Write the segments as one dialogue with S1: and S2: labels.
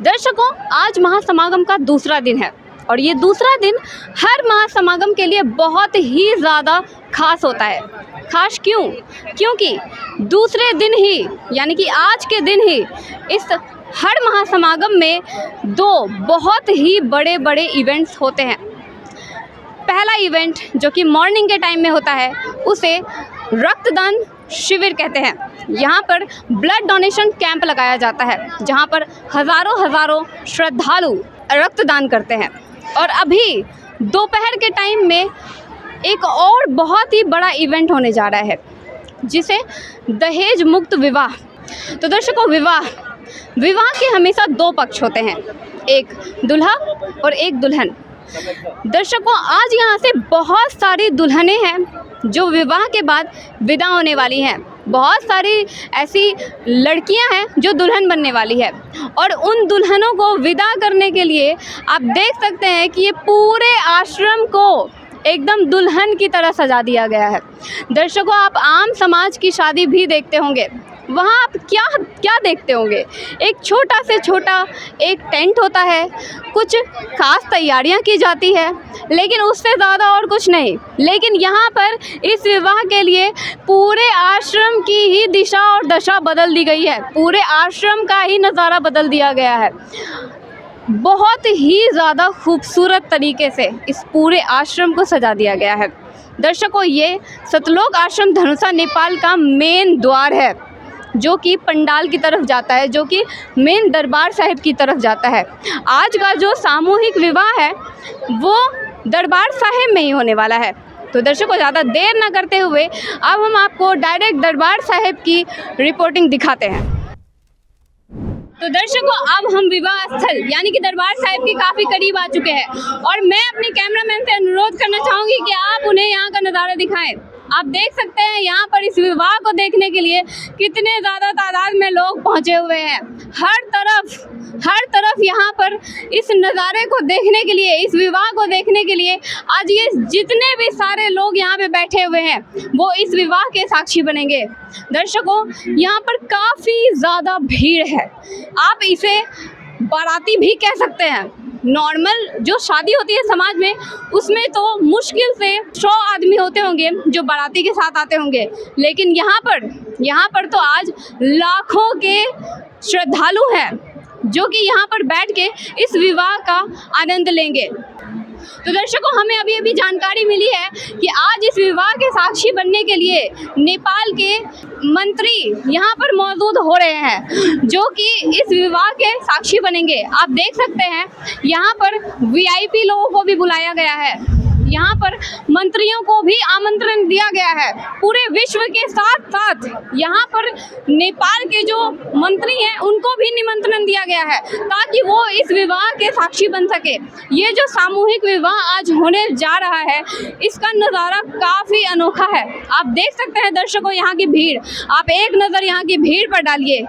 S1: दर्शकों, आज महासमागम का दूसरा दिन है और ये दूसरा दिन हर महासमागम के लिए बहुत ही ज़्यादा खास होता है। खास क्यों? क्योंकि दूसरे दिन ही यानी कि आज के दिन ही इस हर महासमागम में दो बहुत ही बड़े बड़े इवेंट्स होते हैं। पहला इवेंट जो कि मॉर्निंग के टाइम में होता है उसे रक्तदान शिविर कहते हैं। यहाँ पर ब्लड डोनेशन कैंप लगाया जाता है जहाँ पर हज़ारों श्रद्धालु रक्तदान करते हैं। और अभी दोपहर के टाइम में एक और बहुत ही बड़ा इवेंट होने जा रहा है जिसे दहेज मुक्त विवाह। तो दर्शकों, विवाह के हमेशा दो पक्ष होते हैं, एक दूल्हा और एक दुल्हन। दर्शकों, आज यहाँ से बहुत सारी दुल्हनें हैं जो विवाह के बाद विदा होने वाली हैं। बहुत सारी ऐसी लड़कियां हैं जो दुल्हन बनने वाली है और उन दुल्हनों को विदा करने के लिए आप देख सकते हैं कि ये पूरे आश्रम को एकदम दुल्हन की तरह सजा दिया गया है। दर्शकों, आप आम समाज की शादी भी देखते होंगे, वहाँ आप क्या देखते होंगे? एक छोटा से छोटा एक टेंट होता है, कुछ खास तैयारियां की जाती है, लेकिन उससे ज़्यादा और कुछ नहीं। लेकिन यहाँ पर इस विवाह के लिए पूरे आश्रम की ही दिशा और दशा बदल दी गई है, पूरे आश्रम का ही नज़ारा बदल दिया गया है। बहुत ही ज़्यादा खूबसूरत तरीके से इस पूरे आश्रम को सजा दिया गया है। दर्शकों, ये सतलोक आश्रम धनुषा नेपाल का मेन द्वार है जो कि पंडाल की तरफ जाता है, जो कि मेन दरबार साहिब की तरफ जाता है। आज का जो सामूहिक विवाह है वो दरबार साहिब में ही होने वाला है। तो दर्शकों, ज़्यादा देर ना करते हुए अब हम आपको डायरेक्ट दरबार साहिब की रिपोर्टिंग दिखाते हैं। तो दर्शकों, अब हम विवाह स्थल यानी कि दरबार साहिब के काफ़ी करीब आ चुके हैं और मैं अपने कैमरामैन से अनुरोध करना चाहूँगी कि आप उन्हें यहाँ का नज़ारा दिखाएं। आप देख सकते हैं यहाँ पर इस विवाह को देखने के लिए कितने ज़्यादा तादाद में लोग पहुँचे हुए हैं। हर तरफ यहाँ पर इस नज़ारे को देखने के लिए, इस विवाह को देखने के लिए आज ये जितने भी सारे लोग यहाँ पे बैठे हुए हैं वो इस विवाह के साक्षी बनेंगे। दर्शकों, यहाँ पर काफ़ी ज़्यादा भीड़ है, आप इसे बाराती भी कह सकते हैं। नॉर्मल जो शादी होती है समाज में उसमें तो मुश्किल से 100 आदमी होते होंगे जो बाराती के साथ आते होंगे, लेकिन यहाँ पर तो आज लाखों के श्रद्धालु हैं जो कि यहाँ पर बैठ के इस विवाह का आनंद लेंगे। तो दर्शकों, हमें अभी जानकारी मिली है कि आज इस विवाह के साक्षी बनने के लिए नेपाल के मंत्री यहाँ पर मौजूद हो रहे हैं जो कि इस विवाह के साक्षी बनेंगे। आप देख सकते हैं यहाँ पर वीआईपी लोगों को भी बुलाया गया है, यहाँ पर मंत्रियों को भी आमंत्रण दिया गया है। पूरे विश्व के साथ साथ यहाँ पर नेपाल के जो मंत्री हैं उनको भी निमंत्रण दिया गया है ताकि वो इस विवाह के साक्षी बन सके। ये जो सामूहिक विवाह आज होने जा रहा है इसका नज़ारा काफ़ी अनोखा है। आप देख सकते हैं दर्शकों यहाँ की भीड़, आप एक नज़र यहाँ की भीड़ पर डालिए।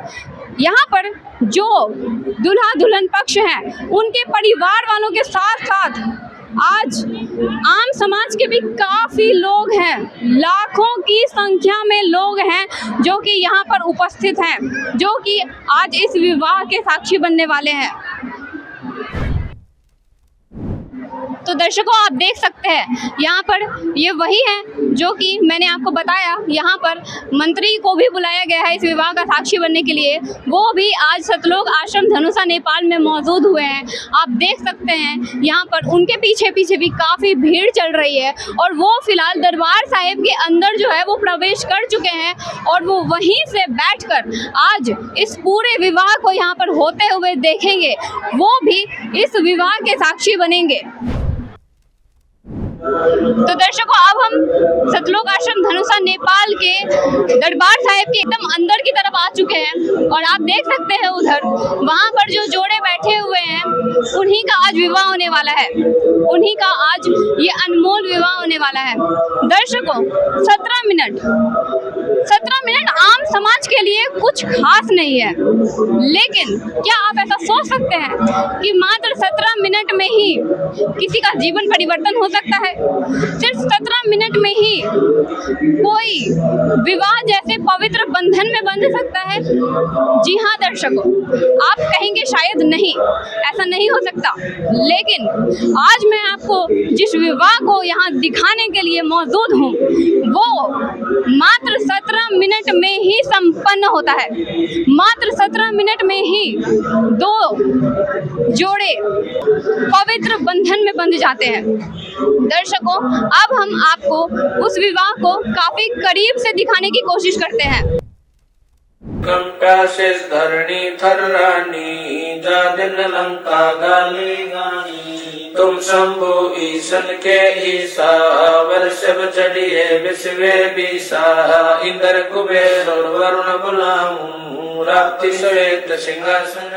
S1: यहाँ पर जो दूल्हा दुल्हन पक्ष हैं उनके परिवार वालों के साथ साथ आज आम समाज के भी काफ़ी लोग हैं, लाखों की संख्या में लोग हैं जो कि यहाँ पर उपस्थित हैं, जो कि आज इस विवाह के साक्षी बनने वाले हैं। तो दर्शकों, आप देख सकते हैं यहाँ पर ये वही है जो कि मैंने आपको बताया। यहाँ पर मंत्री को भी बुलाया गया है इस विवाह का साक्षी बनने के लिए, वो भी आज सतलोक आश्रम धनुषा नेपाल में मौजूद हुए हैं। आप देख सकते हैं यहाँ पर उनके पीछे भी काफ़ी भीड़ चल रही है और वो फिलहाल दरबार साहिब के अंदर जो है वो प्रवेश कर चुके हैं और वो वहीं से बैठकर आज इस पूरे विवाह को यहाँ पर होते हुए देखेंगे, वो भी इस विवाह के साक्षी बनेंगे। तो दर्शकों, अब हम सतलोक आश्रम धनुषा नेपाल के दरबार साहिब के एकदम अंदर की तरफ आ चुके हैं और आप देख सकते हैं उधर वहाँ पर जो जोड़े बैठे हुए हैं उन्हीं का आज विवाह होने वाला है, उन्हीं का आज ये अनमोल विवाह होने वाला है। दर्शकों, 17 मिनट 17 मिनट आम समाज के लिए कुछ खास नहीं है, लेकिन क्या आप ऐसा सोच सकते हैं कि मात्र 17 मिनट में ही किसी का जीवन परिवर्तन हो सकता है? सिर्फ 17 मिनट में ही कोई विवाह जैसे पवित्र बंधन में बंध सकता है? जी हाँ दर्शकों, आप कहेंगे शायद नहीं, ऐसा नहीं हो सकता, लेकिन आज मैं आपको जिस विवाह को यहाँ दिखाने के लिए मौजूद हूँ वो मात्र 17 मिनट में ही संपन्न होता है। मात्र 17 मिनट में ही दो जोड़े पवित्र बंधन में बंध जाते हैं। दर्शकों, अब हम आपको उस विवाह को काफी करीब से दिखाने की कोशिश करते हैं।
S2: कंप्यासिस धरणी थर्रानी जा दिन लंका गाली गानी तुम शंभु ईशन के ईसा वर्षभ चढ़िए विश्वे बीसा इंद्र कुबेर और वरुण बुलाऊं रात्रि श्वेत सिंहासन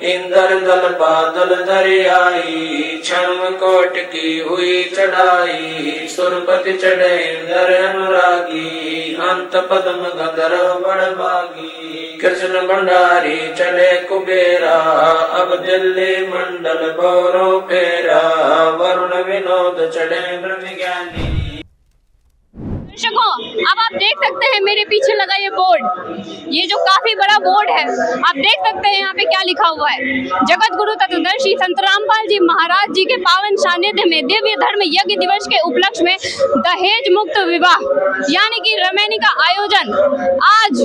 S2: इंद्र दल बादल धरियाई क्षण कोट की हुई चढ़ाई सुरपति चढ़े इंद्र अनुरागी अंत पद्म गंधर्व बड़भागी कृष्ण भंडारी चले कुबेरा अब दिल्ली मंडल भौरों फेरा वरुण विनोद चढ़े ब्रह्म ज्ञानी।
S1: दर्शकों, अब आप देख सकते हैं मेरे पीछे लगा ये बोर्ड, ये जो काफी बड़ा बोर्ड है, आप देख सकते हैं यहाँ पे क्या लिखा हुआ है। जगत गुरु तत्वदर्शी संत रामपाल जी महाराज जी के पावन सानिध्य में दिव्य धर्म यज्ञ दिवस के उपलक्ष्य में दहेज मुक्त विवाह यानी कि रमैनी का आयोजन आज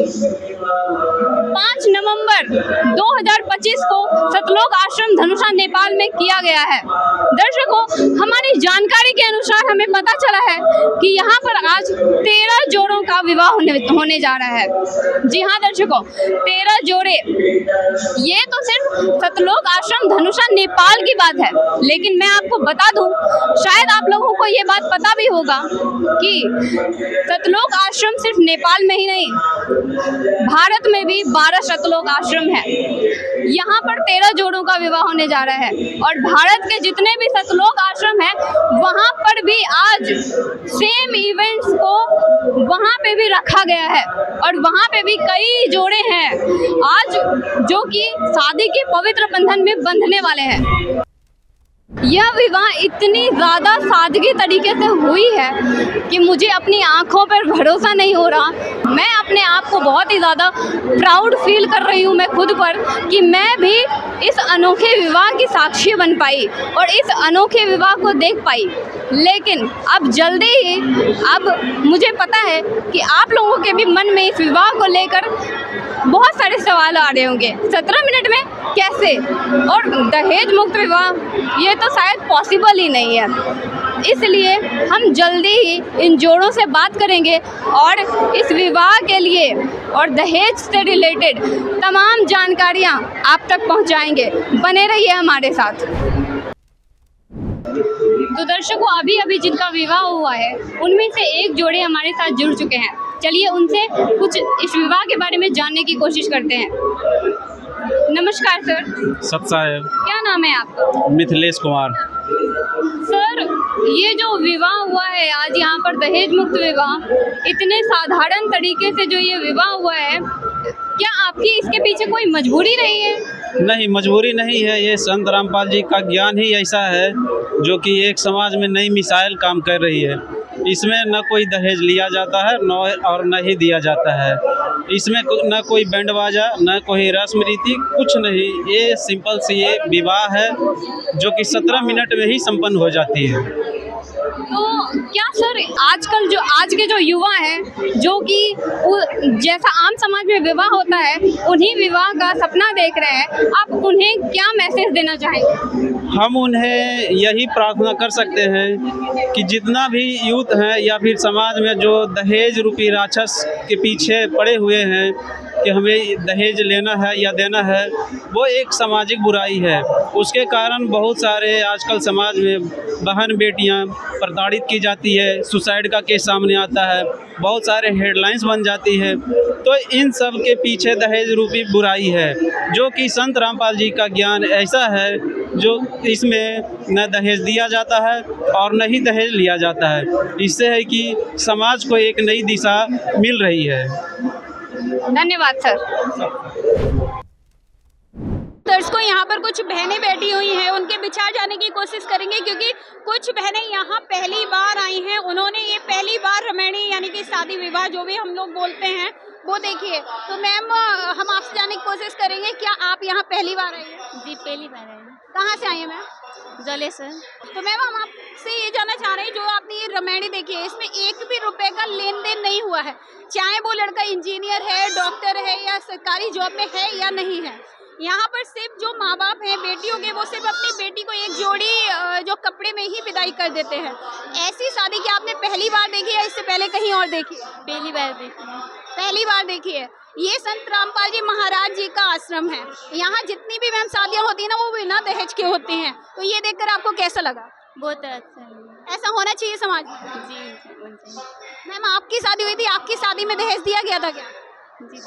S1: 5 नवंबर 2025 को सतलोक आश्रम धनुषा नेपाल में किया गया है। दर्शकों, हमारी जानकारी के अनुसार हमें पता चला है कि यहाँ पर आज 13 जोड़ों का विवाह होने जा रहा है। जी हाँ दर्शकों, 13 जोड़े। ये तो सिर्फ सतलोक आश्रम धनुषा नेपाल की बात है, लेकिन मैं आपको बता दूं, शायद आप लोगों को ये बात पता भी होगा कि सतलोक आश्रम सिर्फ नेपाल में ही नहीं, भारत में भी 12 सतलोक आश्रम है। यहाँ पर 13 जोड़ों का विवाह होने जा रहा है और भारत के जितने भी सतलोक आश्रम है वहाँ पर भी आज सेम इवेंट्स को वहाँ पे भी रखा गया है और वहाँ पे भी कई जोड़े हैं आज जो कि शादी के पवित्र बंधन में बंधने वाले हैं। यह विवाह इतनी ज़्यादा सादगी तरीके से हुई है कि मुझे अपनी आँखों पर भरोसा नहीं हो रहा। मैं अपने आप को बहुत ही ज़्यादा प्राउड फील कर रही हूँ मैं खुद पर कि मैं भी इस अनोखे विवाह की साक्षी बन पाई और इस अनोखे विवाह को देख पाई। लेकिन अब जल्दी ही अब मुझे पता है कि आप लोगों के भी मन में इस विवाह को लेकर बहुत सारे सवाल आ रहे होंगे। 17 मिनट में कैसे, और दहेज मुक्त विवाह, ये तो शायद पॉसिबल ही नहीं है। इसलिए हम जल्दी ही इन जोड़ों से बात करेंगे और इस विवाह के लिए और दहेज से रिलेटेड तमाम जानकारियाँ आप तक पहुँचाएंगे। बने रहिए हमारे साथ। तो दर्शकों, अभी अभी जिनका विवाह हुआ है उनमें से एक जोड़े हमारे साथ जुड़ चुके हैं। चलिए उनसे कुछ इस विवाह के बारे में जानने की कोशिश करते हैं। नमस्कार सर।
S3: सत साहेब।
S1: क्या नाम है आपका?
S3: मिथिलेश कुमार।
S1: सर, ये जो विवाह हुआ है आज यहाँ पर दहेज मुक्त विवाह, इतने साधारण तरीके से जो ये विवाह हुआ है, क्या आपकी इसके पीछे कोई मजबूरी रही है?
S3: नहीं, मजबूरी नहीं है। ये संत रामपाल जी का ज्ञान ही ऐसा है जो कि एक समाज में नई मिसाइल काम कर रही है। इसमें न कोई दहेज लिया जाता है और न ही दिया जाता है। इसमें न कोई बैंड बाजा, न कोई रस्म रीति, कुछ नहीं। ये सिंपल सी ये विवाह है जो कि 17 मिनट में ही संपन्न हो जाती है।
S1: तो क्या सर आजकल जो आज के जो युवा हैं जो कि जैसा आम समाज में विवाह होता है उन्हीं विवाह का सपना देख रहे हैं, आप उन्हें क्या मैसेज देना चाहेंगे?
S3: हम उन्हें यही प्रार्थना कर सकते हैं कि जितना भी यूथ हैं या फिर समाज में जो दहेज रूपी राक्षस के पीछे पड़े हुए हैं कि हमें दहेज लेना है या देना है, वो एक सामाजिक बुराई है। उसके कारण बहुत सारे आजकल समाज में बहन बेटियां प्रताड़ित की जाती है, सुसाइड का केस सामने आता है, बहुत सारे हेडलाइंस बन जाती है। तो इन सब के पीछे दहेज रूपी बुराई है, जो कि संत रामपाल जी का ज्ञान ऐसा है जो इसमें न दहेज दिया जाता है और न ही दहेज लिया जाता है। इससे है कि समाज को एक नई दिशा मिल रही है।
S1: धन्यवाद सर। दर्शकों, यहाँ पर कुछ बहनें बैठी हुई हैं, उनके विचार जानने की कोशिश करेंगे, क्योंकि कुछ बहनें यहाँ पहली बार आई हैं। उन्होंने ये पहली बार रमैनी यानी कि शादी विवाह जो भी हम लोग बोलते हैं वो देखिए। तो मैम, हम आपसे जानने की कोशिश करेंगे, क्या आप यहाँ पहली बार आई हैं?
S4: जी, पहली बार आई हूँ।
S1: कहाँ से आई हैं मैम?
S4: जलेसर।
S1: तो मैम, हम आपसे ये जानना चाह रहे हैं, जो आपने ये रमैनी देखी है, इसमें एक भी रुपए का लेन देन नहीं हुआ है, चाहे वो लड़का इंजीनियर है, डॉक्टर है या सरकारी जॉब में है या नहीं है। यहाँ पर सिर्फ जो माँ बाप हैं बेटियों के, वो सिर्फ अपनी बेटी को एक जोड़ी जो कपड़े में ही विदाई कर देते हैं। ऐसी शादी क्या आपने पहली बार देखी है, इससे पहले कहीं और देखी?
S4: पहली बार देखी।
S1: पहली बार देखी है। ये संत रामपाल जी महाराज जी का आश्रम है। यहाँ जितनी भी मैम शादियाँ होती है ना, वो बिना दहेज की होती हैं। तो ये देखकर आपको कैसा लगा?
S4: बहुत अच्छा है।
S1: ऐसा होना चाहिए समाज में।
S4: जी।
S1: मैम, आपकी शादी हुई थी, आपकी शादी में दहेज दिया गया था क्या?
S4: जी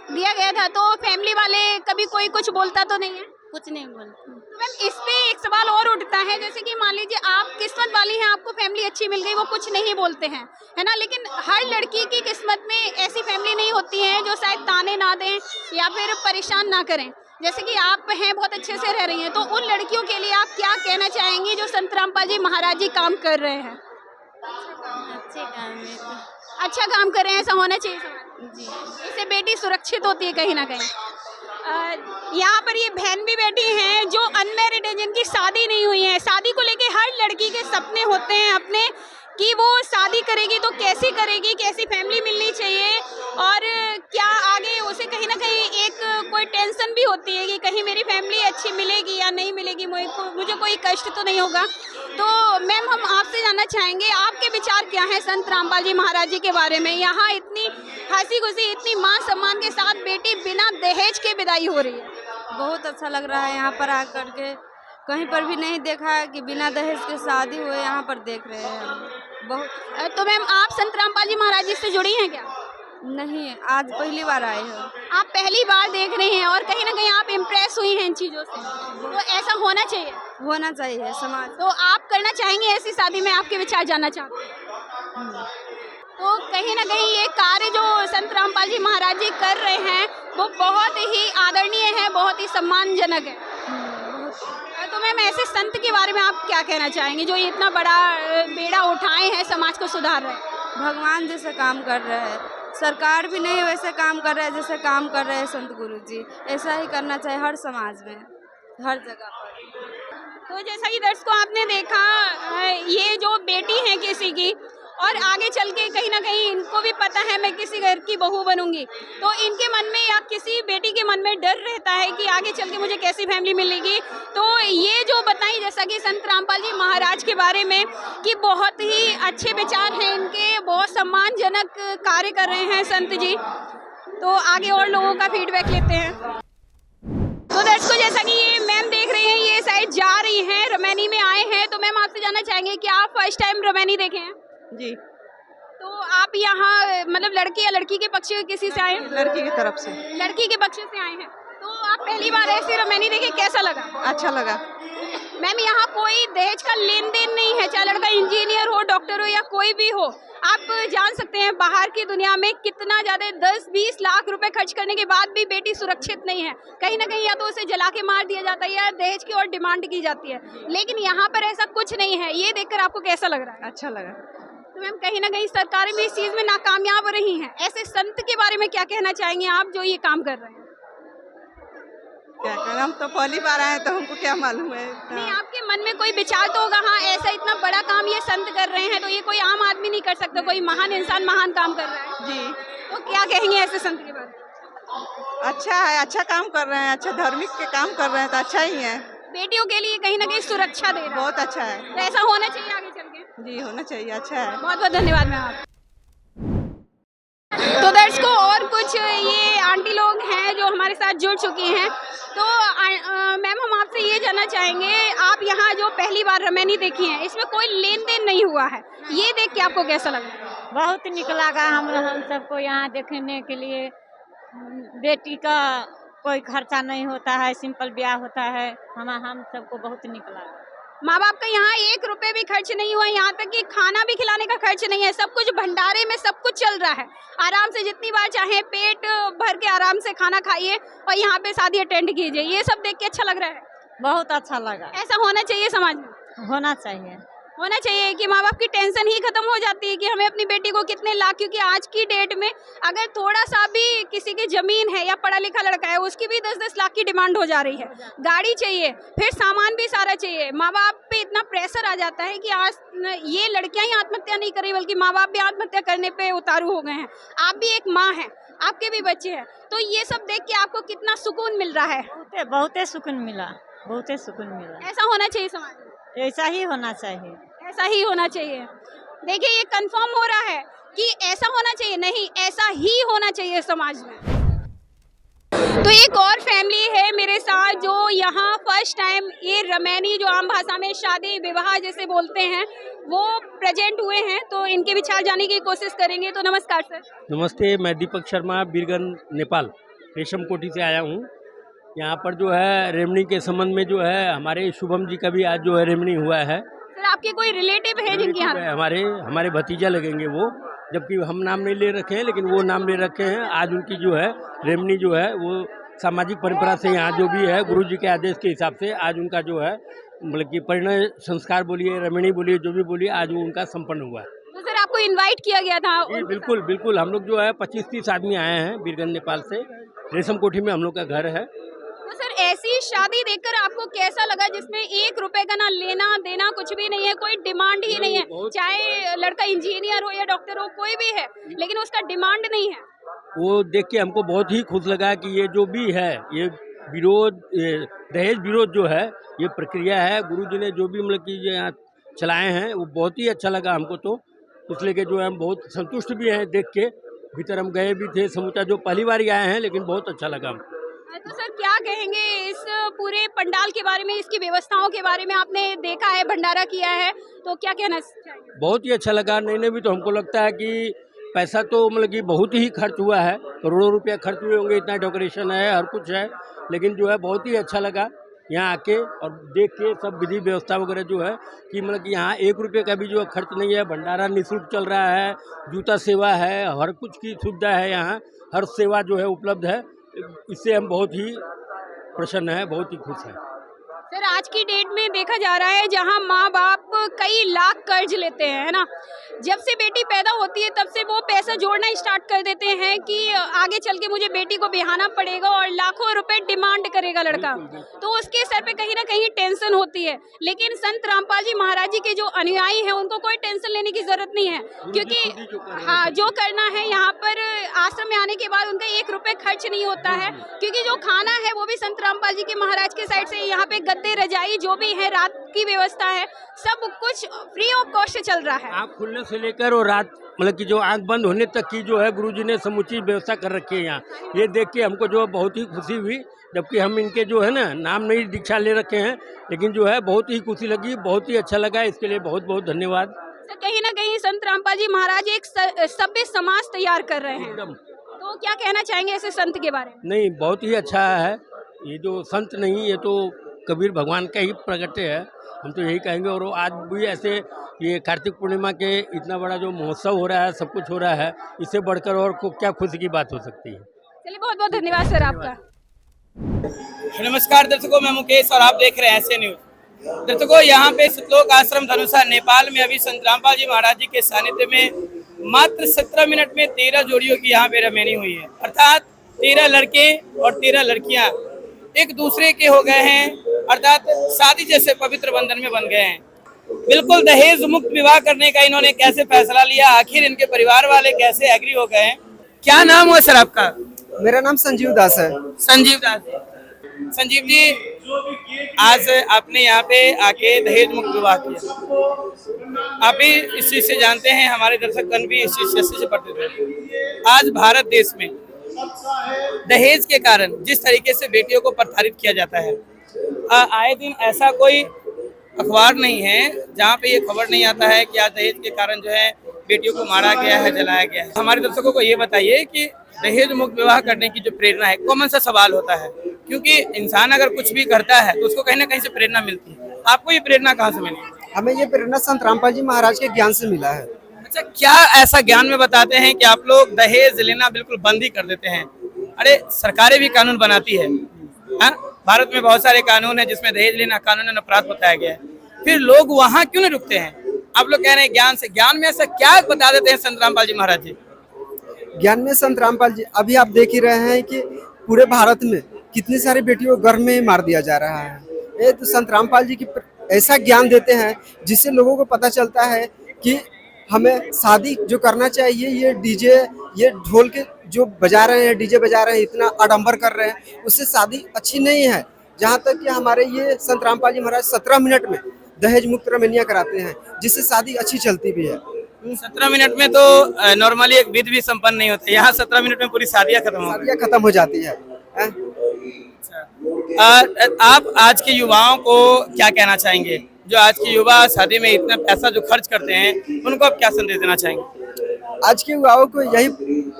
S1: दिया गया था। तो फैमिली वाले कभी कोई कुछ बोलता तो नहीं है?
S4: कुछ नहीं बोलती।
S1: तो मैम, इस पे एक सवाल और उठता है, जैसे कि मान लीजिए आप किस्मत वाली हैं, आपको फैमिली अच्छी मिल गई, वो कुछ नहीं बोलते हैं, है ना। लेकिन हर लड़की की किस्मत में ऐसी फैमिली नहीं होती है जो शायद ताने ना दें या फिर परेशान ना करें। जैसे कि आप हैं, बहुत अच्छे से रह रही हैं, तो उन लड़कियों के लिए आप क्या कहना चाहेंगी जो संत रामपाल जी महाराज जी काम कर रहे हैं?
S4: अच्छे काम है तो।
S1: अच्छा काम कर रहे हैं, ऐसा होना चाहिए समाज।
S4: जी।
S1: इससे बेटी सुरक्षित होती है कहीं ना कहीं। यहाँ पर ये बहन भी बैठी हैं जो अनमैरिड है, जिनकी शादी नहीं हुई है। शादी को लेके हर लड़की के सपने होते हैं अपने, कि वो शादी करेगी तो कैसी करेगी, कैसी फैमिली मिलनी चाहिए, और क्या आगे उसे कहीं ना कहीं एक कोई टेंशन भी होती है कि कहीं मेरी फैमिली अच्छी मिलेगी या नहीं मिलेगी, मुझे कोई कष्ट तो नहीं होगा। तो मैम, हम आपसे जानना चाहेंगे, आपके विचार क्या हैं संत रामपाल जी महाराज जी के बारे में? यहाँ इतनी हंसी खुशी, इतनी मान सम्मान के साथ बेटी बिना दहेज के विदाई हो रही है।
S5: बहुत अच्छा लग रहा है यहाँ पर आकर के। कहीं पर भी नहीं देखा है कि बिना दहेज के शादी हुए, यहाँ पर देख रहे हैं हम। बहुत।
S1: तो मैम, आप संत रामपाल जी महाराज जी से जुड़ी हैं क्या?
S5: नहीं, आज पहली बार आए हो।
S1: आप पहली बार देख रहे हैं और कहीं ना कहीं आप इम्प्रेस हुई हैं इन चीज़ों से, तो ऐसा होना चाहिए।
S5: होना चाहिए समाज।
S1: तो आप करना चाहेंगे ऐसी शादी में? आपके विचार जानना चाहते हैं। तो कहीं ना कहीं ये कार्य जो संत रामपाल जी महाराज जी कर रहे हैं वो बहुत ही आदरणीय है, बहुत ही सम्मानजनक है। तो मैम, ऐसे संत के बारे में आप क्या कहना चाहेंगे जो ये इतना बड़ा बेड़ा उठाए हैं, समाज को सुधार रहे हैं?
S5: भगवान जैसे काम कर रहे हैं। सरकार भी नहीं वैसे काम कर रहे हैं जैसे काम कर रहे हैं संत गुरु जी। ऐसा ही करना चाहिए हर समाज में, हर जगह पर।
S1: तो जैसा कि दर्शकों आपने देखा, ये जो बेटी है किसी की, और आगे चल के कहीं ना कहीं इनको भी पता है मैं किसी घर की बहू बनूंगी, तो इनके मन में या किसी बेटी के मन में डर रहता है कि आगे चल के मुझे कैसी फैमिली मिलेगी। तो ये जो बताई, जैसा कि संत रामपाल जी महाराज के बारे में, कि बहुत ही अच्छे विचार हैं इनके, बहुत सम्मानजनक कार्य कर रहे हैं संत जी। तो आगे और लोगों का फीडबैक लेते हैं। तो दर्शकों, जैसा कि ये मैम देख रही हैं, ये साइड जा रही हैं, रमैनी में आए हैं। तो मैम, आपसे जानना चाहेंगे कि आप फर्स्ट टाइम रमैनी देखे हैं?
S6: जी।
S1: तो आप यहाँ मतलब लड़के या लड़की के पक्ष किसी से आए हैं?
S6: लड़की की तरफ से।
S1: लड़की के पक्ष से आए हैं। तो आप पहली बार ऐसी रमैनी देखे, कैसा लगा?
S6: अच्छा लगा।
S1: मैम, यहाँ कोई दहेज का लेन देन नहीं है, चाहे लड़का इंजीनियर हो, डॉक्टर हो या कोई भी हो। आप जान सकते हैं बाहर की दुनिया में कितना ज़्यादा 10-20 लाख रुपए खर्च करने के बाद भी बेटी सुरक्षित नहीं है। कहीं ना कहीं या तो उसे जला के मार दिया जाता है या दहेज की और डिमांड की जाती है। लेकिन यहाँ पर ऐसा कुछ नहीं है। ये देखकर आपको कैसा लग रहा है?
S6: अच्छा लगा।
S1: तो मैम, कहीं ना कहीं सरकारें भी इस चीज़ में नाकामयाब रही हैं। ऐसे संत के बारे में क्या कहना चाहेंगे आप जो ये काम कर रहे हैं?
S6: क्या करें, हम तो पहली बार आए तो हमको क्या मालूम है।
S1: नहीं, आपके मन में कोई विचार तो होगा, हाँ ऐसा इतना बड़ा काम ये संत कर रहे हैं तो ये कोई आम आदमी नहीं कर सकता, कोई महान इंसान महान काम कर रहा है।
S6: जी।
S1: तो क्या कहेंगे ऐसे संत के बारे में?
S6: अच्छा है, अच्छा काम कर रहे हैं, अच्छा धार्मिक के काम कर रहे हैं तो अच्छा ही है।
S1: बेटियों के लिए कहीं ना कहीं सुरक्षा दे रहा है।
S6: बहुत अच्छा है।
S1: तो ऐसा होना चाहिए आगे चल के।
S6: जी, होना चाहिए, अच्छा है।
S1: बहुत बहुत धन्यवाद मैम आप। तो दर्शकों, और कुछ ये आंटी लोग हैं जो हमारे साथ जुड़ चुकी हैं। तो मैम, हम आपसे ये जानना चाहेंगे, आप यहाँ जो पहली बार रमैनी देखी हैं, इसमें कोई लेन देन नहीं हुआ है, ये देख के आपको कैसा लगा?
S4: बहुत निक लगा हम सबको यहाँ देखने के लिए। बेटी का कोई खर्चा नहीं होता है, सिंपल ब्याह होता है। हम सबको बहुत निक लगा।
S1: माँ बाप का यहाँ 1 रुपए भी खर्च नहीं हुआ, यहाँ तक कि खाना भी खिलाने का खर्च नहीं है। सब कुछ भंडारे में सब कुछ चल रहा है। आराम से जितनी बार चाहे पेट भर के आराम से खाना खाइए और यहाँ पे शादी अटेंड कीजिए। ये सब देख के अच्छा लग रहा है?
S4: बहुत अच्छा लगा।
S1: ऐसा होना चाहिए समाज में, होना चाहिए कि माँ बाप की टेंशन ही खत्म हो जाती है कि हमें अपनी बेटी को कितने लाख, क्योंकि आज की डेट में अगर थोड़ा सा भी किसी की जमीन है या पढ़ा लिखा लड़का है, उसकी भी 10-10 लाख की डिमांड हो जा रही है। गाड़ी चाहिए, फिर सामान भी सारा चाहिए। माँ बाप पे इतना प्रेशर आ जाता है कि आज ये लड़कियां ही आत्महत्या नहीं करी, बल्कि माँ बाप भी आत्महत्या करने पे उतारू हो गए हैं। आप भी एक माँ हैं, आपके भी बच्चे हैं, तो ये सब देख के आपको कितना सुकून मिल रहा है?
S4: बहुत सुकून मिला, बहुत सुकून मिला।
S1: ऐसा होना चाहिए समाज में,
S4: ऐसा ही होना चाहिए,
S1: ऐसा ही होना चाहिए। देखिए, ये कंफर्म हो रहा है कि ऐसा होना चाहिए, नहीं ऐसा ही होना चाहिए समाज में। तो एक और फैमिली है मेरे साथ जो यहाँ फर्स्ट टाइम ये रमैनी, जो आम भाषा में शादी विवाह जैसे बोलते हैं, वो प्रेजेंट हुए हैं। तो इनके विचार जानने की कोशिश करेंगे। तो नमस्कार सर।
S7: नमस्ते, मैं दीपक शर्मा, बीरगंज, नेपाल, रेशम कोठी से आया हूँ। यहाँ पर जो है रेमनी के संबंध में जो है हमारे शुभम जी का भी आज जो है रेमनी हुआ है।
S1: सर, आपके कोई रिलेटिव है जिनके यहाँ?
S7: हमारे भतीजा लगेंगे वो, जबकि हम नाम नहीं ले रखे हैं, लेकिन वो नाम ले रखे हैं। आज उनकी जो है रेमनी जो है वो सामाजिक परंपरा से यहाँ जो भी है गुरु जी के आदेश के हिसाब से आज उनका जो है मतलब कि परिणय संस्कार बोलिए, रेमनी बोलिए, जो भी बोलिए, आज वो उनका संपन्न हुआ है।
S1: तो सर, आपको इनवाइट किया गया था?
S7: बिल्कुल बिल्कुल, हम लोग जो है 25-30 आदमी आए हैं बीरगंज नेपाल से। रेशम कोठी में हम लोग का घर है।
S1: तो सर, ऐसी शादी देखकर आपको कैसा लगा जिसमें 1 रुपए का ना लेना देना, कुछ भी नहीं है, कोई डिमांड ही नहीं है? चाहे लड़का इंजीनियर हो या डॉक्टर हो, कोई भी है, लेकिन उसका डिमांड नहीं है।
S7: वो देख के हमको बहुत ही खुश लगा कि ये जो भी है, ये विरोध, दहेज विरोध जो है, ये प्रक्रिया है गुरुजी ने जो भी मतलब कि यहाँ चलाए हैं, वो बहुत ही अच्छा लगा हमको। तो इसलिए के जो है हम बहुत संतुष्ट भी हैं देख के। भीतर हम गए भी थे, समूचा जो पहली बार ही आए हैं, लेकिन बहुत अच्छा लगा हमको।
S1: तो सर, क्या कहेंगे इस पूरे पंडाल के बारे में, इसकी व्यवस्थाओं के बारे में? आपने देखा है, भंडारा किया है, तो क्या कहना चाहिए?
S7: बहुत ही अच्छा लगा। नहीं भी तो हमको लगता है कि पैसा तो मतलब कि बहुत ही खर्च हुआ है, करोड़ों रुपया खर्च हुए होंगे, इतना डेकोरेशन है, हर कुछ है, लेकिन जो है बहुत ही अच्छा लगा यहाँ आके और देख के सब विधि व्यवस्था वगैरह जो है कि मतलब कि यहाँ 1 रुपये का भी जो है खर्च नहीं है। भंडारा निःशुल्क चल रहा है, जूता सेवा है, हर कुछ की सुविधा है यहाँ, हर सेवा जो है उपलब्ध है। इससे हम बहुत ही प्रसन्न हैं, बहुत ही खुश हैं।
S1: सर, आज की डेट में देखा जा रहा है जहां माँ बाप कई लाख कर्ज लेते हैं, है ना? जब से बेटी पैदा होती है तब से वो पैसा जोड़ना स्टार्ट कर देते हैं कि आगे चल के मुझे बेटी को ब्याहना पड़ेगा और लाखों रुपए डिमांड करेगा लड़का। तो उसके सर पे कहीं ना कहीं टेंशन होती है। लेकिन संत रामपाल जी महाराज जी के जो अनुयायी हैं, उनको कोई टेंशन लेने की जरूरत नहीं है, क्योंकि हाँ, जो करना है यहाँ पर आश्रम में आने के बाद उनका 1 रुपये खर्च नहीं होता है, क्योंकि जो खाना है वो भी संत रामपाल जी के महाराज के साइड से, यहाँ पे गद्दे रजाई जो भी है, रात की व्यवस्था है, सब कुछ फ्री ऑफ कॉस्ट चल रहा है।
S7: आँख खुलने से लेकर और रात मतलब कि जो आँख बंद होने तक की जो है गुरुजी ने समुचित व्यवस्था कर रखी है यहाँ। ये देख के हमको जो बहुत ही खुशी हुई, जबकि हम इनके जो है ना नाम नहीं दीक्षा ले रखे हैं, लेकिन जो है बहुत ही खुशी लगी, बहुत ही अच्छा लगा। इसके लिए बहुत बहुत धन्यवाद।
S1: तो कहीं ना कहीं संत रामपाल जी महाराज एक सभ्य समाज तैयार कर रहे हैं, तो क्या कहना चाहेंगे ऐसे संत के बारे में?
S7: नहीं, बहुत ही अच्छा है। ये जो संत नहीं, ये तो कबीर भगवान का ही प्रगटे है, हम तो यही कहेंगे। और आज भी ऐसे ये कार्तिक पूर्णिमा के इतना बड़ा जो महोत्सव हो रहा है, सब कुछ हो रहा है, इससे बढ़कर और को क्या खुशी की बात हो सकती है।
S1: चलिए, बहुत बहुत धन्यवाद सर आपका।
S8: नमस्कार दर्शकों, मैं मुकेश और आप देख रहे हैं ऐसे न्यूज। दर्शकों, यहाँ पे सतलोक आश्रम धनुषा नेपाल में अभी संत रामपाल जी महाराज जी के सानिध्य में मात्र 17 मिनट में 13 जोड़ियों की यहाँ पे रमैनी हुई है। अर्थात 13 लड़के और 13 लड़कियाँ एक दूसरे के हो गए हैं, अर्थात शादी जैसे पवित्र बंधन में बन गए हैं। बिल्कुल दहेज मुक्त विवाह करने का इन्होंने कैसे फैसला लिया, आखिर इनके परिवार वाले कैसे एग्री हो गए हैं? क्या नाम हुआ सर आपका?
S9: मेरा नाम संजीव दास है।
S8: संजीव दास। संजीव जी, आज आपने यहाँ पे आके दहेज मुक्त विवाह किया, आप भी इस चीज से जानते हैं, हमारे दर्शक गण भी इस चीज से परिचित थे। आज भारत देश में दहेज के कारण जिस तरीके से बेटियों को प्रताड़ित किया जाता है, आए दिन ऐसा कोई अखबार नहीं है जहाँ पे ये खबर नहीं आता है कि आज दहेज के कारण जो है बेटियों को मारा गया है, जलाया गया है। हमारे दर्शकों को ये बताइए कि दहेज मुक्त विवाह करने की जो प्रेरणा है, कॉमन सा सवाल होता है, क्योंकि इंसान अगर कुछ भी करता है तो उसको कहीं ना कहीं से प्रेरणा मिलती है। आपको ये प्रेरणा कहाँ से मिली?
S9: हमें ये प्रेरणा संत रामपाल जी महाराज के ज्ञान से मिला है।
S8: अच्छा, क्या ऐसा ज्ञान में बताते हैं कि आप लोग दहेज लेना बिल्कुल बंद ही कर देते हैं? अरे सरकारें भी कानून बनाती है, हाँ? भारत में बहुत सारे कानून है जिसमें दहेज लेना कानूनन अपराध बताया गया है, फिर लोग वहाँ क्यों नहीं रुकते हैं? आप लोग कह रहे हैं ज्ञान से, ज्ञान में ऐसा क्या बता देते हैं संत रामपाल जी महाराज जी?
S9: ज्ञान में संत रामपाल जी, अभी आप देख ही रहे हैं कि पूरे भारत में कितनी सारी बेटियों को गर्भ में ही मार दिया जा रहा है। ये तो संत रामपाल जी की ऐसा ज्ञान देते हैं जिससे लोगों को पता चलता है कि हमें शादी जो करना चाहिए, ये डीजे, ये ढोल के जो बजा रहे हैं, डीजे बजा रहे हैं, इतना आडंबर कर रहे हैं, उससे शादी अच्छी नहीं है। जहाँ तक कि हमारे ये संत रामपाल जी महाराज 17 मिनट में दहेज मुक्त रमैनिया कराते हैं, जिससे शादी अच्छी चलती भी है।
S8: 17 मिनट में तो नॉर्मली एक विधि भी संपन्न नहीं होती, यहाँ 17 मिनट में पूरी शादियाँ खत्म
S9: हो जाती है।
S8: आप आज के युवाओं को क्या कहना चाहेंगे? जो आज के युवा शादी में इतना पैसा जो खर्च करते हैं, उनको आप क्या संदेश देना चाहेंगे?
S9: आज के युवाओं को यही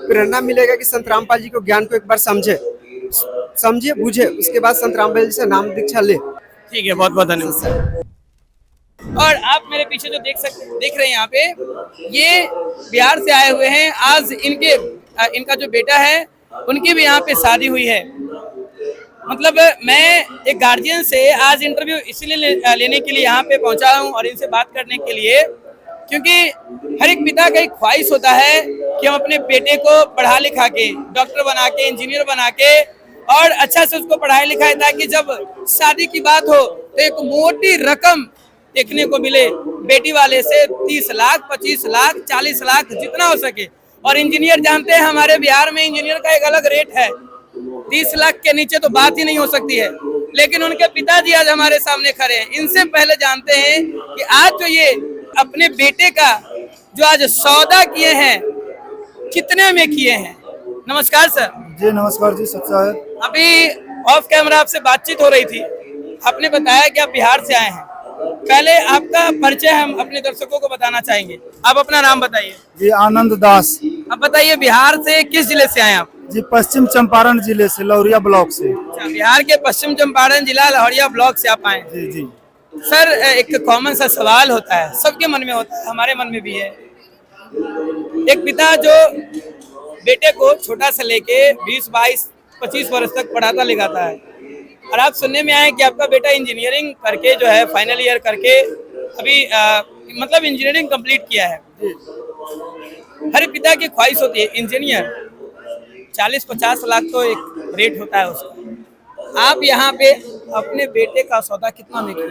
S9: प्रेरणा मिलेगा कि संत रामपाल जी को ज्ञान को एक बार समझे, बूझे, उसके बाद संत रामपाल जी से नाम दीक्षा ले।
S8: ठीक है, बहुत बहुत धन्यवाद। और आप मेरे पीछे जो देख रहे हैं यहाँ पे, ये बिहार से आए हुए हैं। आज इनका जो बेटा है उनकी भी यहाँ पे शादी हुई है। मतलब मैं एक गार्जियन से आज इंटरव्यू इसलिए लेने के लिए यहाँ पे पहुँचा हूँ और इनसे बात करने के लिए, क्योंकि हर एक पिता का एक ख्वाहिश होता है कि हम अपने बेटे को पढ़ा लिखा के, डॉक्टर बना के, इंजीनियर बना के और अच्छा से उसको पढ़ाई लिखाए, ताकि जब शादी की बात हो तो एक मोटी रकम देखने को मिले बेटी वाले से। 30 लाख, 25 लाख, 40 लाख, जितना हो सके। और इंजीनियर जानते हैं हमारे बिहार में इंजीनियर का एक अलग रेट है, 30 लाख के नीचे तो बात ही नहीं हो सकती है। लेकिन उनके पिताजी आज हमारे सामने खड़े हैं। इनसे पहले जानते हैं कि आज जो ये अपने बेटे का जो आज सौदा किए हैं, कितने में किए हैं? नमस्कार सर।
S10: जी नमस्कार जी, सच्चा है।
S8: अभी ऑफ कैमरा आपसे बातचीत हो रही थी, आपने बताया कि आप बिहार से आए हैं। पहले आपका परिचय हम अपने दर्शकों को बताना चाहेंगे, आप अपना नाम बताइए।
S10: जी आनंद दास।
S8: अब बताइए, बिहार से किस जिले से आए आप?
S10: जी पश्चिम चंपारण जिले से, लौरिया ब्लॉक से।
S8: अच्छा, बिहार के पश्चिम चंपारण जिला लौरिया ब्लॉक से आप आए।
S10: जी जी
S8: सर, एक कॉमन सा सवाल होता है, सबके मन में होता है, हमारे मन में भी है। एक पिता जो बेटे को छोटा से लेके 20, 22, 25 वर्ष तक पढ़ाता लिखाता है, और आप सुनने में आए कि आपका बेटा इंजीनियरिंग करके जो है फाइनल ईयर करके अभी मतलब इंजीनियरिंग कंप्लीट किया है। हर पिता की ख्वाहिश होती है इंजीनियर। 40-50 लाख तो एक रेट होता है उसका। आप यहाँ पे अपने बेटे का सौदा कितना में किए?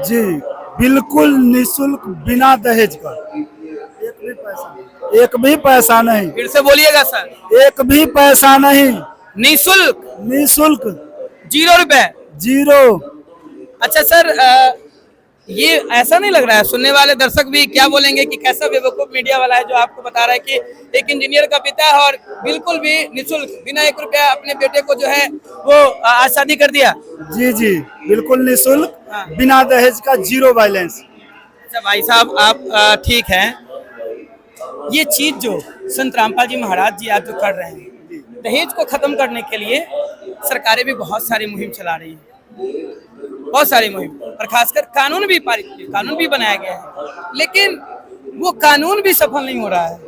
S10: जी बिल्कुल निःशुल्क, बिना दहेज का, एक भी पैसा नहीं।
S8: फिर से बोलिएगा सर।
S10: एक भी पैसा नहीं,
S8: निःशुल्क।
S10: निःशुल्क,
S8: 0 रुपए,
S10: 0।
S8: अच्छा सर, ये ऐसा नहीं लग रहा है, सुनने वाले दर्शक भी क्या बोलेंगे कि कैसा बेवकूफ मीडिया वाला है जो आपको बता रहा है कि एक इंजीनियर का पिता है और बिल्कुल भी निःशुल्क, बिना 1 रुपया अपने बेटे को जो है वो आज शादी कर दिया।
S10: जी जी बिल्कुल निःशुल्क, बिना दहेज का, 0 बैलेंस।
S8: अच्छा भाई साहब, आप ठीक है। ये चीज जो संत रामपाल जी महाराज जी आज जो कर रहे हैं, दहेज को खत्म करने के लिए सरकारें भी बहुत सारी मुहिम चला रही है, बहुत सारी मुहिम, और खासकर कानून भी पारित, कानून भी बनाया गया है, लेकिन वो कानून भी सफल नहीं हो रहा है।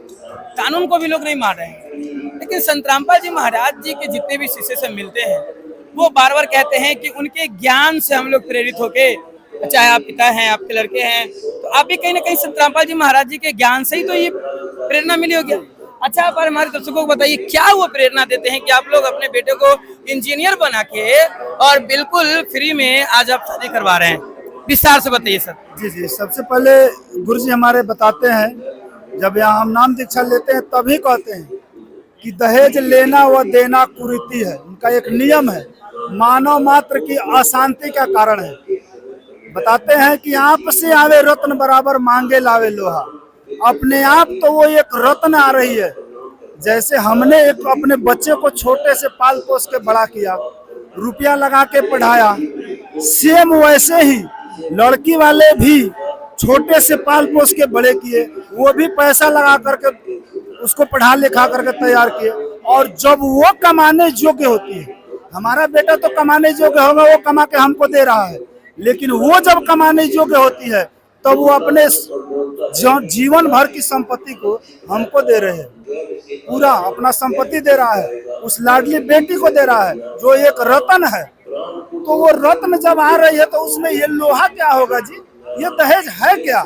S8: कानून को भी लोग नहीं मान रहे हैं। लेकिन संत रामपाल जी महाराज जी के जितने भी शिष्य से मिलते हैं, वो बार बार कहते हैं कि उनके ज्ञान से हम लोग प्रेरित होके, चाहे आप पिता हैं, आपके लड़के हैं, तो आप भी कहीं ना कहीं संत रामपाल जी महाराज जी के ज्ञान से ही तो ये प्रेरणा मिली होगी। अच्छा, आप हमारे दर्शकों को बताइए, क्या वो प्रेरणा देते हैं कि आप लोग अपने बेटे को इंजीनियर बना के और बिल्कुल फ्री में आज आप शादी करवा रहे हैं? विस्तार से बताइए सर।
S10: जी जी, सबसे पहले गुरुजी हमारे बताते हैं, जब यहाँ हम नाम दीक्षा लेते हैं तभी कहते हैं कि दहेज लेना व देना कुरीति है। उनका एक नियम है, मानव मात्र की अशांति का कारण है। बताते हैं कि आप से आवे रत्न बराबर मांगे लावे लोहा। अपने आप तो वो एक रत्न आ रही है, जैसे हमने एक अपने बच्चे को छोटे से पाल पोस के बड़ा किया, रुपया लगा के पढ़ाया, सेम वैसे ही लड़की वाले भी छोटे से पाल पोस के बड़े किए, वो भी पैसा लगा करके उसको पढ़ा लिखा करके तैयार किए। और जब वो कमाने योग्य होती है, हमारा बेटा तो कमाने योग्य होगा, वो कमा के हमको दे रहा है, लेकिन वो जब कमाने योग्य होती है तब वो अपने जीवन भर की संपत्ति को हमको दे रहे हैं, पूरा अपना संपत्ति दे रहा है, उस लाडली बेटी को दे रहा है जो एक रत्न है। तो वो रत्न जब आ रही है तो उसमें ये लोहा क्या होगा जी, ये दहेज है क्या?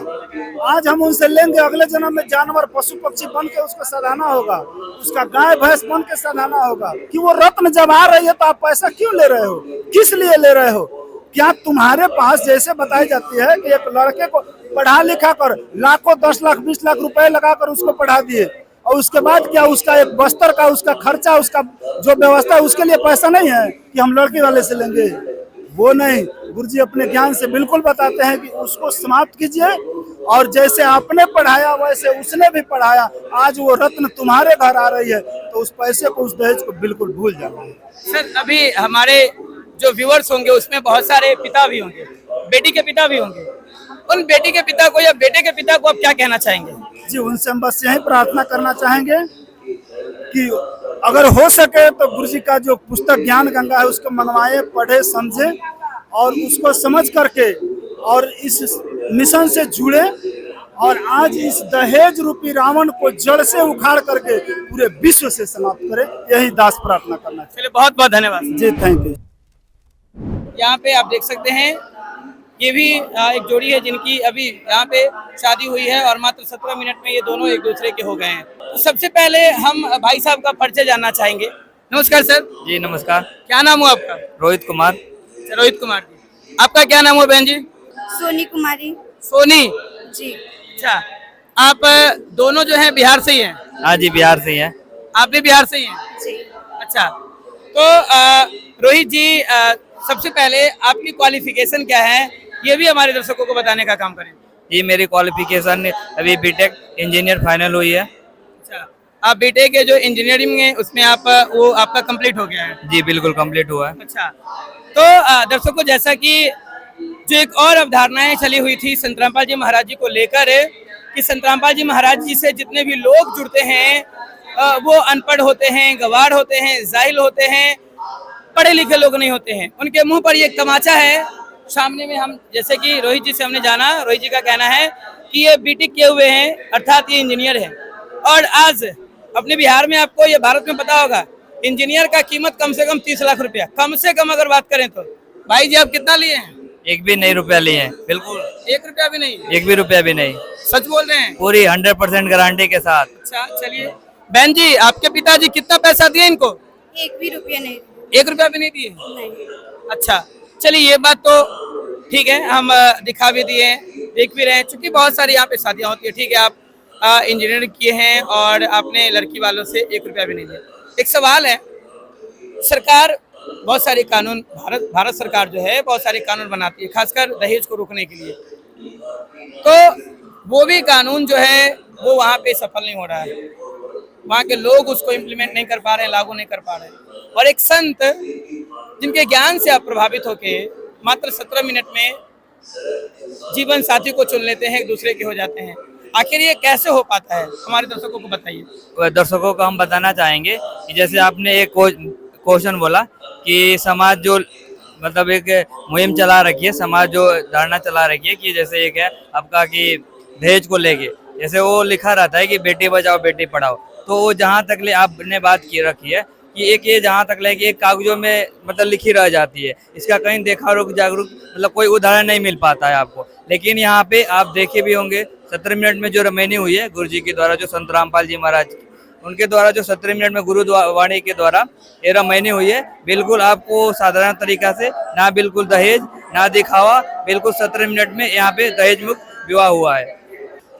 S10: आज हम उनसे लेंगे, अगले जन्म में जानवर पशु पक्षी बन के उसको सधाना होगा, उसका गाय भैंस बन के सधाना होगा। कि वो रत्न जब आ रही है तो आप पैसा क्यों ले रहे हो, किस लिए ले रहे हो? क्या तुम्हारे पास जैसे बताई जाती है कि एक लड़के को पढ़ा लिखा कर लाखों 10 लाख 20 लाख रुपए लगाकर उसको पढ़ा दिए, और उसके बाद क्या उसका एक बस्तर का उसका खर्चा, उसका जो व्यवस्था है उसके लिए पैसा नहीं है कि हम लड़की वाले से लेंगे? वो नहीं, गुरुजी अपने ज्ञान से बिल्कुल बताते हैं कि उसको समाप्त कीजिए, और जैसे आपने पढ़ाया वैसे उसने भी पढ़ाया। आज वो रत्न तुम्हारे घर आ रही है तो उस पैसे को, उस दहेज को बिल्कुल भूल जाना है।
S8: सर अभी हमारे जो व्यूअर्स होंगे उसमें बहुत सारे पिता भी होंगे, बेटी के पिता भी होंगे, उन बेटी के पिता को या बेटे के पिता को आप क्या कहना चाहेंगे?
S10: जी उनसे हम बस यही प्रार्थना करना चाहेंगे कि अगर हो सके तो गुरुजी का जो पुस्तक ज्ञान गंगा है उसको मंगवाए, पढ़े, समझे और उसको समझ करके और इस मिशन से जुड़े, और आज इस दहेज रूपी रावण को जड़ से उखाड़ करके पूरे विश्व से समाप्त करें, यही दास प्रार्थना करना चाहिए।
S8: चलिए बहुत बहुत धन्यवाद
S10: जी, थैंक यू।
S8: यहाँ पे आप देख सकते हैं ये भी एक जोड़ी है जिनकी अभी यहाँ पे शादी हुई है और मात्र 17 मिनट में ये दोनों एक दूसरे के हो गए हैं। तो सबसे पहले हम भाई साहब का परिचय जानना चाहेंगे। नमस्कार सर।
S11: जी नमस्कार।
S8: क्या नाम हुआ आपका?
S11: रोहित कुमार।
S8: रोहित कुमार जी। आपका क्या नाम हुआ बहन जी?
S5: सोनी कुमारी।
S8: सोनी
S5: जी।
S8: अच्छा, आप दोनों जो है बिहार से ही हैं?
S11: हाँ जी, बिहार से ही है।
S8: आप भी बिहार से ही हैं?
S5: जी।
S8: अच्छा, तो रोहित जी सबसे पहले आपकी क्वालिफिकेशन क्या है, ये भी हमारे दर्शकों को बताने का काम करें।
S11: जी मेरी क्वालिफिकेशन अभी बीटेक इंजीनियर फाइनल हुई है।
S8: अच्छा, आप बीटेक के जो इंजीनियरिंग है उसमें आप वो आपका कंप्लीट हो गया है?
S11: जी बिल्कुल कंप्लीट हुआ है।
S8: अच्छा, तो दर्शकों जैसा कि जो एक और अवधारणाएं चली हुई थी संत रामपाल जी महाराज जी को लेकर कि संत रामपाल जी महाराज जी से जितने भी लोग जुड़ते हैं वो अनपढ़ होते हैं, गवार होते हैं, जाहिल होते हैं, पढ़े लिखे लोग नहीं होते हैं। उनके मुंह पर ये तमाचा है। सामने में हम जैसे कि रोहित जी से हमने जाना, रोहित जी का कहना है कि ये बीटेक किए हुए हैं, अर्थात ये इंजीनियर है। और आज अपने बिहार में, आपको ये भारत में पता होगा, इंजीनियर का कीमत कम से कम 30 लाख रुपया, कम से कम अगर बात करें तो। भाई जी आप कितना लिए हैं?
S11: एक भी नहीं रुपया लिए हैं। बिल्कुल
S8: 1 रुपया भी नहीं?
S11: एक भी रुपया भी नहीं।
S8: सच बोल रहे हैं?
S11: पूरी 100% गारंटी के साथ।
S8: अच्छा चलिए, बहन जी आपके पिताजी कितना पैसा दिए इनको?
S5: 1 भी रुपया नहीं।
S8: 1 रुपया भी नहीं दिए?
S5: नहीं।
S8: अच्छा चलिए, ये बात तो ठीक है, हम दिखा भी दिए, देख भी रहे हैं, क्योंकि बहुत सारी यहाँ पे शादियाँ होती है। ठीक है, आप इंजीनियर किए हैं और आपने लड़की वालों से 1 रुपया भी नहीं दिया। एक सवाल है, सरकार बहुत सारे कानून, भारत सरकार जो है बहुत सारे कानून बनाती है, खासकर दहेज को रोकने के लिए, तो वो भी कानून जो है वो वहाँ पे सफल नहीं हो रहा है। वहाँ के लोग उसको इम्प्लीमेंट नहीं कर पा रहे हैं, लागू नहीं कर पा रहे हैं। और एक संत जिनके ज्ञान से आप प्रभावित होके मात्र 17 मिनट में जीवन साथी को चुन लेते हैं, एक दूसरे के हो जाते हैं, आखिर ये कैसे हो पाता है? हमारे दर्शकों को बताइए।
S11: दर्शकों को हम बताना चाहेंगे कि जैसे आपने एक क्वेश्चन बोला कि समाज जो मतलब एक मुहिम चला रखी है, समाज जो धारणा चला रखी है कि जैसे एक है आपका कि दहेज को लेके, जैसे वो लिखा रहता है कि बेटी बचाओ बेटी पढ़ाओ, तो वो जहाँ तक ले आपने बात की रखी है कि एक ये जहाँ तक ले कि एक कागजों में मतलब लिखी रह जाती है, इसका कहीं देखा जागरूक मतलब कोई उदाहरण नहीं मिल पाता है आपको। लेकिन यहाँ पे आप देखे भी होंगे 17 मिनट में जो रमैनी हुई है गुरु जी के द्वारा, जो संत रामपाल जी महाराज उनके द्वारा जो 17 मिनट में गुरुवाणी के द्वारा ये रमैनी हुई है, बिल्कुल आपको साधारण तरीका से, ना बिल्कुल दहेज ना दिखावा, बिल्कुल 17 मिनट में यहाँ पे दहेज मुक्त विवाह हुआ है।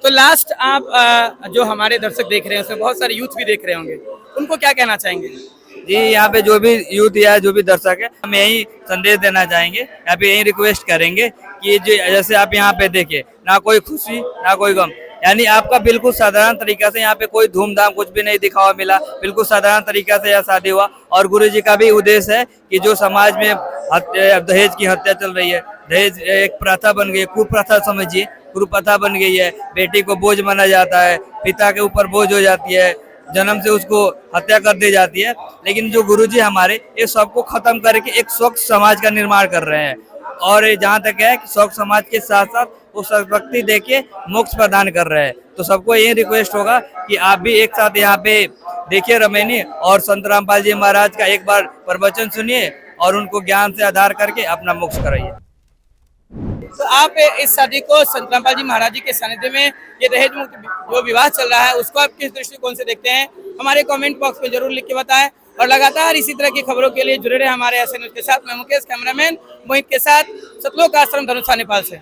S8: तो लास्ट आप जो हमारे दर्शक देख रहे हैं उसमें बहुत सारे यूथ भी देख रहे होंगे, उनको क्या कहना चाहेंगे?
S11: जी यहाँ पे जो भी यूथ या जो भी दर्शक है, हम यही संदेश देना चाहेंगे, यहाँ पे यही रिक्वेस्ट करेंगे कि जैसे आप यहाँ पे देखिए, ना कोई खुशी ना कोई गम, यानी आपका बिल्कुल साधारण तरीका से यहाँ पे कोई धूमधाम कुछ भी नहीं दिखावा मिला, बिल्कुल साधारण तरीका से यह शादी हुआ। और गुरुजी का भी उद्देश्य है कि जो समाज में दहेज की हत्या चल रही है, दहेज एक प्रथा बन गई है, कुप्रथा समझिए, कुप्रथा बन गई है। बेटी को बोझ माना जाता है, पिता के ऊपर बोझ हो जाती है, जन्म से उसको हत्या कर दी जाती है। लेकिन जो गुरुजी हमारे इस सबको खत्म करके एक स्वच्छ समाज का निर्माण कर रहे हैं। और जहाँ तक है कि स्वच्छ समाज के साथ साथ वो शक्ति देके मोक्ष प्रदान कर रहे हैं। तो सबको ये रिक्वेस्ट होगा कि आप भी एक साथ यहाँ पे देखिए रमेनी और संत रामपाल जी महाराज का एक बार प्रवचन सुनिए और उनको ज्ञान से आधार करके अपना मोक्ष कराइए।
S8: तो आप इस शादी को संत रामपाल जी महाराज जी के सानिध्य में ये दहेज मुक्त जो विवाह चल रहा है उसको आप किस दृष्टिकोण से देखते हैं, हमारे कमेंट बॉक्स में जरूर लिख के बताएं। और लगातार इसी तरह की खबरों के लिए जुड़े रहे हमारे ऐसे न्यूज के साथ। मैं मुकेश, कैमरामैन मोहित के साथ, सतलोक आश्रम धनुषा नेपाल से।